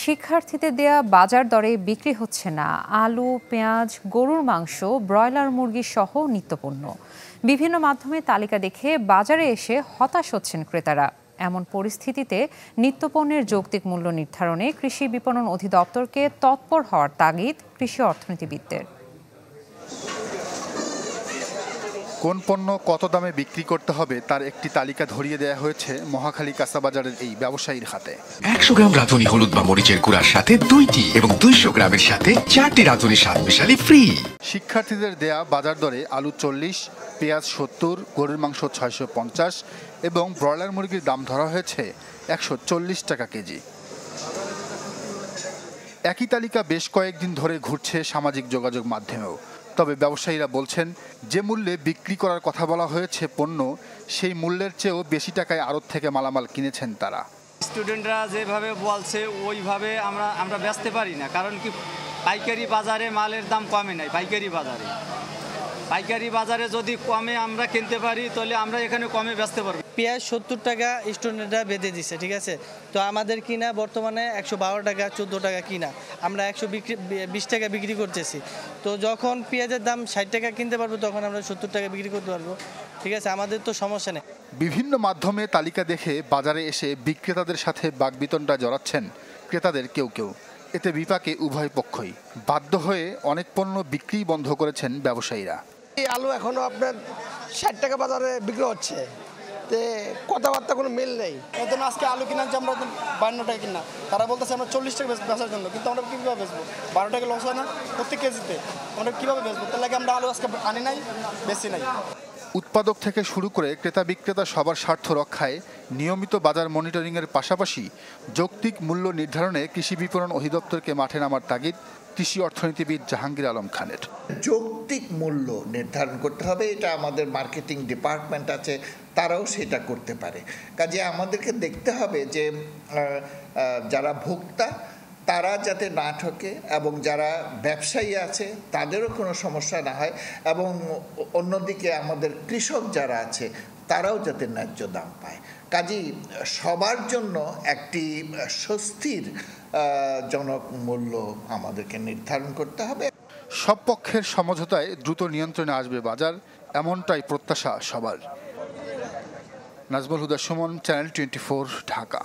শিক্ষার্থীদের দেয়া বাজার দরে বিক্রি হচ্ছে না আলু, পেঁয়াজ, গরুর মাংস, ব্রয়লার মুরগি সহ নিত্যপণ্য। বিভিন্ন মাধ্যমে তালিকা দেখে বাজারে এসে হতাশ হচ্ছেন ক্রেতারা। এমন পরিস্থিতিতে নিত্যপণ্যের যৌক্তিক মূল্য নির্ধারণে কৃষি বিপণন অধিদপ্তরকে তৎপর হওয়ার তাগিদ কৃষি অর্থনীতিবিদদের। কোন পণ্য কত দামে বিক্রি করতে হবে তার একটি তালিকা ধরিয়ে দেওয়া হয়েছে মহাখালী কাঁচাবাজারের এই ব্যবসায়ীর হাতে। 100 গ্রাম রাঁধুনি হলুদ বা মরিচের গুঁড়ার সাথে 2টি এবং 200 গ্রামের সাথে 4টি রাঁধুনি স্বাদ মিশালি ফ্রি। শিক্ষার্থীদের দেয়া বাজার দরে আলু 40, পেঁয়াজ 70, গরুর মাংস 650 এবং ব্রয়লার মুরগির দাম ধরা হয়েছে 140 টাকা কেজি। একই তালিকা বেশ কয়েকদিন ধরে ঘুরছে সামাজিক যোগাযোগ মাধ্যমেও। তবে ব্যবসায়ীরা বলছেন, যে মূল্যে বিক্রি করার কথা বলা হয়েছে পণ্য, সেই মূল্যের চেয়েও বেশি টাকায় আড়ত থেকে মালামাল কিনেছেন তারা। স্টুডেন্টরা যেভাবে বলছে ওইভাবে আমরা বেচতে পারি না, কারণ কি পাইকারি বাজারে মালের দাম কমে নাই। পাইকারি বাজারে যদি কমে আমরা কিনতে পারি তাহলে আমরা এখানে কমে বেচতে পারবো। পেঁয়াজ 70 টাকা স্টুডেন্টরা বেঁধে দিচ্ছে, ঠিক আছে। তো আমাদের কিনা বর্তমানে 112 টাকা 14 টাকা কিনা, আমরা 120 টাকা বিক্রি করতেছি। তো যখন পেঁয়াজের দাম 60 টাকা কিনতে পারবো তখন আমরা 70 টাকা বিক্রি করতে পারবো, ঠিক আছে। আমাদের তো সমস্যা নেই। বিভিন্ন মাধ্যমে তালিকা দেখে বাজারে এসে বিক্রেতাদের সাথে বাকবিতণ্ডা জড়াচ্ছেন ক্রেতাদের কেউ কেউ। এতে বিপাকে উভয় পক্ষই। বাধ্য হয়ে অনেক পণ্য বিক্রি বন্ধ করেছেন ব্যবসায়ীরা। এই আলু এখনো আপনার 60 টাকা বাজারে বিক্রি হচ্ছে, তে কথাবার্তা কোনো মিল নেই। এজন্য আজকে আলু কিনা যে আমরা 52 টাকা কিনা, তারা বলতেছে আমরা 40 টাকা বেচার জন্য, কিন্তু আমরা কীভাবে বেচবো? 12 টাকা লস হয় না প্রত্যেক কেজিতে, আমরা কীভাবে বেচবো? তার লাগে আমরা আলু আজকে আনি নাই, বেশি নাই। উৎপাদক থেকে শুরু করে ক্রেতা বিক্রেতা সবার স্বার্থ রক্ষায় নিয়মিত বাজার মনিটরিংয়ের পাশাপাশি যৌক্তিক মূল্য নির্ধারণে কৃষি বিপণন অধিদপ্তরকে মাঠে নামার তাগিদ কৃষি অর্থনীতিবিদ জাহাঙ্গীর আলম খানের। যৌক্তিক মূল্য নির্ধারণ করতে হবে, এটা আমাদের মার্কেটিং ডিপার্টমেন্ট আছে, তারাও সেটা করতে পারে। কাজে আমাদেরকে দেখতে হবে যে যারা ভোক্তা তারা যাতে না ঠকে এবং যারা ব্যবসায়ী আছে তাদেরও কোনো সমস্যা না হয়, এবং অন্যদিকে আমাদের কৃষক যারা আছে তারাও যাতে ন্যায্য দাম পায়। কাজেই সবার জন্য একটি স্বস্তির জনক মূল্য আমাদেরকে নির্ধারণ করতে হবে। সব পক্ষের সমঝোতায় দ্রুত নিয়ন্ত্রণে আসবে বাজার, এমনটাই প্রত্যাশা সবার। নাজমুল হুদা সুমন, চ্যানেল 24, ঢাকা।